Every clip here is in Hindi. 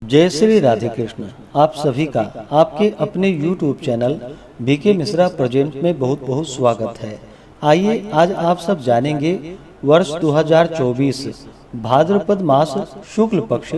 जय श्री राधे कृष्ण। आप सभी का आपके अपने YouTube channel BK Mishra present में बहुत बहुत स्वागत है। आइए आज आप सब जानेंगे वर्ष 2024 भाद्रपद मास शुक्ल पक्ष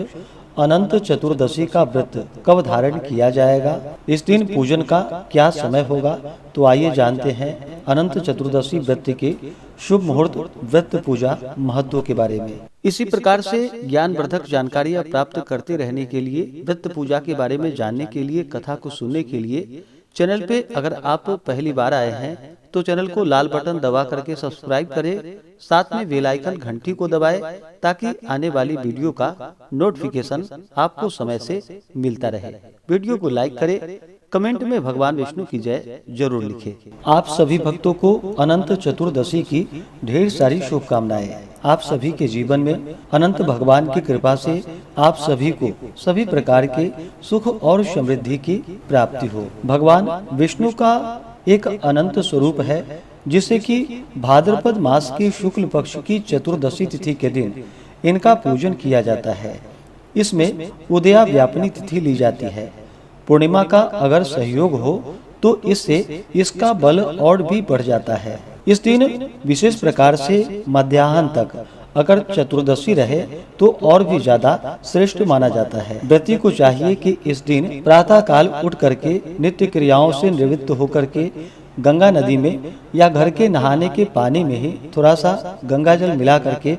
अनंत चतुर्दशी का व्रत कब धारण किया जाएगा, इस दिन पूजन का क्या समय होगा। तो आइए जानते हैं अनंत चतुर्दशी व्रत के शुभ मुहूर्त, व्रत पूजा महत्व के बारे में। इसी प्रकार से ज्ञानवर्धक जानकारियाँ प्राप्त करते रहने के लिए, व्रत पूजा के बारे में जानने के लिए, कथा को सुनने के लिए चैनल पे अगर आप पहली बार आए हैं तो चैनल को लाल बटन दबा करके सब्सक्राइब करें, साथ में बेल आइकन घंटी को दबाएं ताकि आने वाली वीडियो का नोटिफिकेशन आपको समय से मिलता रहे। वीडियो को लाइक करें, कमेंट में भगवान विष्णु की जय जरूर लिखें। आप सभी भक्तों को अनंत चतुर्दशी की ढेर सारी शुभकामनाएं। आप सभी के जीवन में अनंत भगवान की कृपा से आप सभी को सभी प्रकार के सुख और समृद्धि की प्राप्ति हो। भगवान विष्णु का एक अनंत स्वरूप है, जिसे कि भाद्रपद मास की शुक्ल पक्ष की चतुर्दशी तिथि के दिन इनका पूजन किया जाता है। इसमें उदया व्यापनी तिथि ली जाती है। पूर्णिमा का अगर सहयोग हो तो इससे इसका बल और भी बढ़ जाता है। इस दिन विशेष प्रकार से मध्याह्न तक अगर चतुर्दशी रहे तो और भी ज्यादा श्रेष्ठ माना जाता है। व्रती को चाहिए कि इस दिन प्रातः काल उठ करके नित्य क्रियाओं से निवृत्त होकर के गंगा नदी में या घर के नहाने के पानी में ही थोड़ा सा गंगा जल मिला करके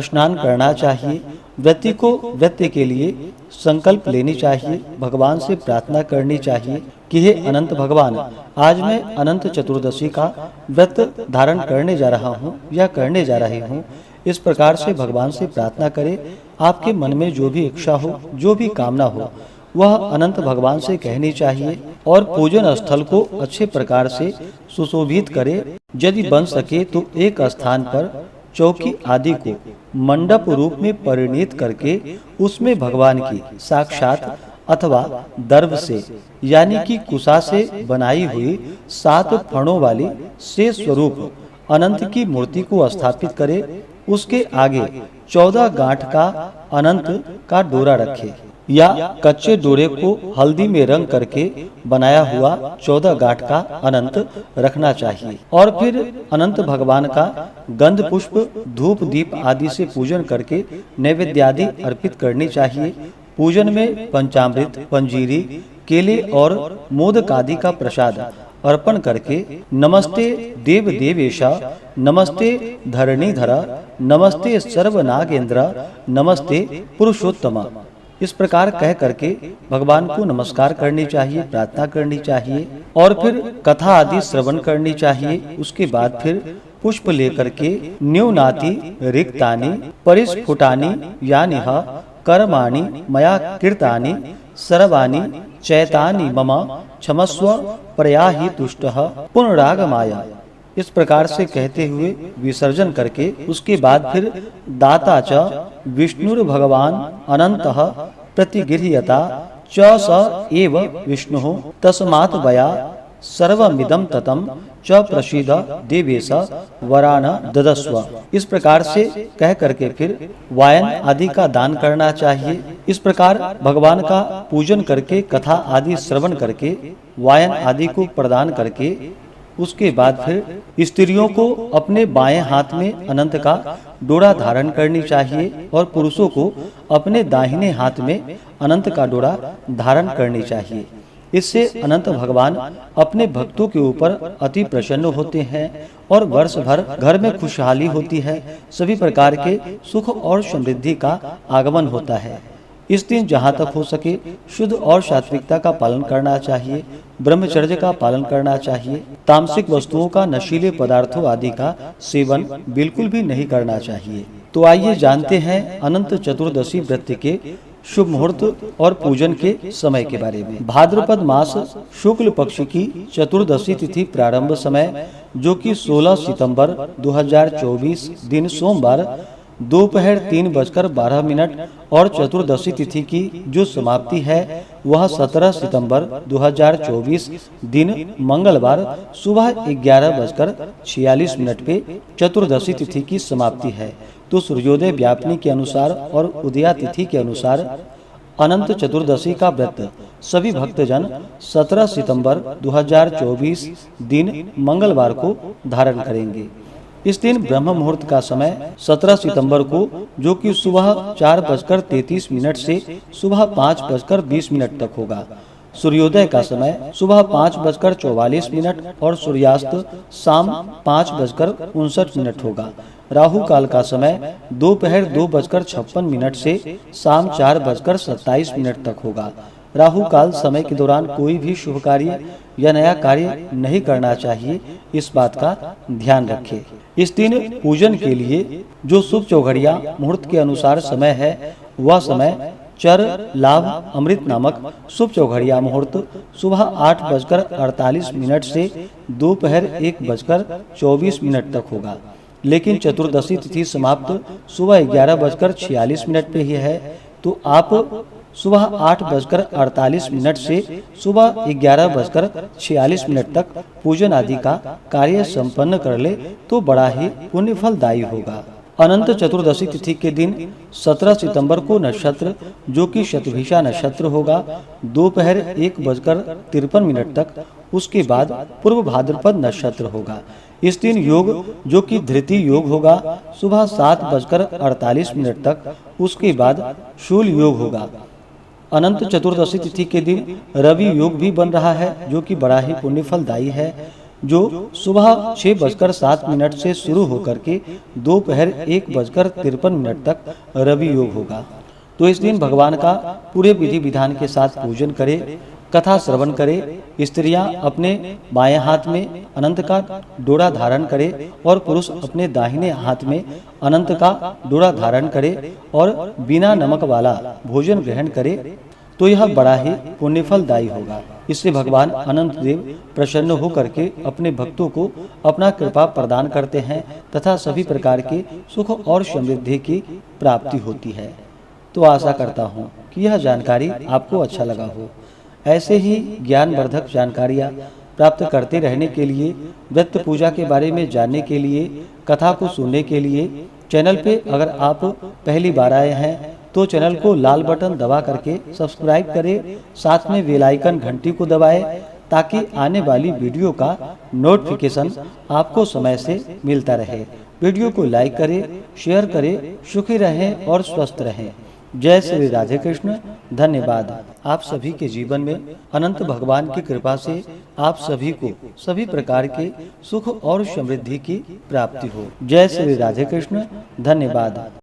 स्नान करना चाहिए। व्रती को व्रत के लिए संकल्प लेनी चाहिए, भगवान से प्रार्थना करनी चाहिए कि हे अनंत भगवान, आज मैं अनंत चतुर्दशी का व्रत धारण करने जा रहा हूँ या करने जा रही हूँ। इस प्रकार से भगवान से प्रार्थना करें। आपके मन में जो भी इच्छा हो, जो भी कामना हो, वह अनंत भगवान से कहनी चाहिए और पूजन स्थल को अच्छे प्रकार से सुशोभित करें। यदि बन सके तो एक स्थान पर चौकी आदि को मंडप रूप में परिणित करके उसमें भगवान की साक्षात अथवा दर्भ से यानी कि कुशा से बनाई हुई 7 फणों वाली से स्वरूप अनंत की मूर्ति को स्थापित करे। उसके आगे 14 गांठ का अनंत का डोरा रखे या कच्चे डोरे को हल्दी में रंग करके बनाया हुआ 14 गांठ का अनंत रखना चाहिए। और फिर अनंत भगवान का गंध पुष्प धूप दीप आदि से पूजन करके नैवेद्य आदि अर्पित करनी चाहिए। पूजन में पंचामृत, पंजीरी, केले और मोदक आदि का प्रसाद अर्पण करके नमस्ते देव देवेशा, नमस्ते धरणीधरा, नमस्ते सर्वनागेंद्र, नमस्ते पुरुषोत्तमा, इस प्रकार कह करके भगवान को नमस्कार करनी चाहिए, प्रार्थना करनी चाहिए और फिर कथा आदि श्रवण करनी चाहिए। उसके बाद फिर पुष्प लेकर के न्यूनाति रिक्तानि परिस्फुटानि यानिह कर्माणि मया कृतानि सर्वाणि चैतानि मम क्षमस्व प्रयाहि तुष्टः पुनरागमाय, इस प्रकार से कहते हुए विसर्जन करके उसके बाद फिर दाता च विष्णुर भगवान अनंतः प्रतिगृह्यता च स एव विष्णुः तस्मात् वया सर्वमिदं ततं च प्रसीद देवेश वरान ददस्व, इस प्रकार से कह करके फिर वायन आदि का दान करना चाहिए। इस प्रकार भगवान का पूजन करके कथा आदि श्रवण करके वायन आदि को प्रदान करके उसके बाद फिर स्त्रियों को अपने बाएं हाथ में अनंत का डोरा धारण करनी चाहिए और पुरुषों को अपने दाहिने हाथ में अनंत का डोरा धारण करनी चाहिए। इससे अनंत भगवान अपने भक्तों के ऊपर अति प्रसन्न होते हैं और वर्ष भर घर में खुशहाली होती है, सभी प्रकार के सुख और समृद्धि का आगमन होता है। इस दिन जहाँ तक हो सके शुद्ध और सात्विकता का पालन करना चाहिए, ब्रह्मचर्य का पालन करना चाहिए, तामसिक वस्तुओं का, नशीले पदार्थों आदि का सेवन बिल्कुल भी नहीं करना चाहिए। तो आइए जानते हैं अनंत चतुर्दशी व्रत के शुभ मुहूर्त और पूजन के समय के बारे में। भाद्रपद मास शुक्ल पक्ष की चतुर्दशी तिथि प्रारंभ समय जो कि 16 सितंबर 2024 दिन सोमवार दोपहर 3:12 और चतुर्दशी तिथि की जो समाप्ति है वह 17 सितंबर 2024 दिन मंगलवार सुबह 11:46 पे चतुर्दशी तिथि की समाप्ति है। तो सूर्योदय व्यापनी के अनुसार और उदया तिथि के अनुसार अनंत चतुर्दशी का व्रत सभी भक्तजन 17 सितंबर 2024 दिन मंगलवार को धारण करेंगे। इस दिन ब्रह्म मुहूर्त का समय 17 सितंबर को, जो कि सुबह 4:33 से सुबह 5:20 तक होगा। सूर्योदय का समय सुबह 5:44 और सूर्यास्त शाम 5:59 होगा। राहु काल का समय दोपहर 2:56 से शाम 4:27 तक होगा। राहु काल समय के दौरान कोई भी शुभ कार्य या नया कार्य नहीं करना चाहिए, इस बात का ध्यान रखें। इस दिन पूजन के लिए जो शुभ चौघड़िया मुहूर्त के अनुसार समय है, वह समय चर लाभ अमृत नामक शुभ चौघड़िया मुहूर्त सुबह 8:48 से दोपहर 1:24 तक होगा। लेकिन चतुर्दशी तिथि समाप्त सुबह 11:46 पे ही है, तो आप सुबह 8:48 से सुबह 11:46 तक पूजन आदि का कार्य संपन्न कर ले तो बड़ा ही पुण्य फलदायी होगा। अनंत चतुर्दशी तिथि के दिन 17 सितंबर को नक्षत्र, जो कि शतभिषा नक्षत्र होगा, दोपहर 1:53 तक। उसके बाद पूर्व भाद्रपद नक्षत्र होगा। इस दिन योग, जो कि धृति योग होगा, सुबह 7:48 तक। उसके बाद शूल योग होगा। अनंत चतुर्दशी तिथि के दिन रवि योग भी बन रहा है, जो कि बड़ा ही पुण्य फलदायी है, जो सुबह 6:07 से शुरू होकर के दोपहर 1:53 तक रवि योग होगा। तो इस दिन भगवान का पूरे विधि विधान के साथ पूजन करें, कथा श्रवण करें। स्त्रियां अपने बाएं हाथ में अनंत का डोरा धारण करें और पुरुष अपने दाहिने हाथ में अनंत का डोरा धारण करें और बिना नमक वाला भोजन ग्रहण करें, तो यह बड़ा ही पुण्यफलदायी होगा। इससे भगवान अनंत देव प्रसन्न होकर के अपने भक्तों को अपना कृपा प्रदान करते हैं तथा सभी प्रकार के सुख और समृद्धि की प्राप्ति होती है। तो आशा करता हूँ कि यह जानकारी आपको अच्छा लगा हो। ऐसे ही ज्ञानवर्धक जानकारियाँ प्राप्त करते रहने के लिए, व्रत पूजा के बारे में जानने के लिए, कथा को सुनने के लिए चैनल पे अगर आप पहली बार आए हैं तो चैनल को लाल बटन दबा करके सब्सक्राइब करें, साथ में बेल आइकन घंटी को दबाएं, ताकि आने वाली वीडियो का नोटिफिकेशन आपको समय से मिलता रहे। वीडियो को लाइक करें, शेयर करें। सुखी रहें और स्वस्थ रहें। जय श्री राधे कृष्ण। धन्यवाद। आप सभी के जीवन में अनंत भगवान की कृपा से आप सभी को सभी प्रकार के सुख और समृद्धि की प्राप्ति हो। जय श्री राधे कृष्ण। धन्यवाद।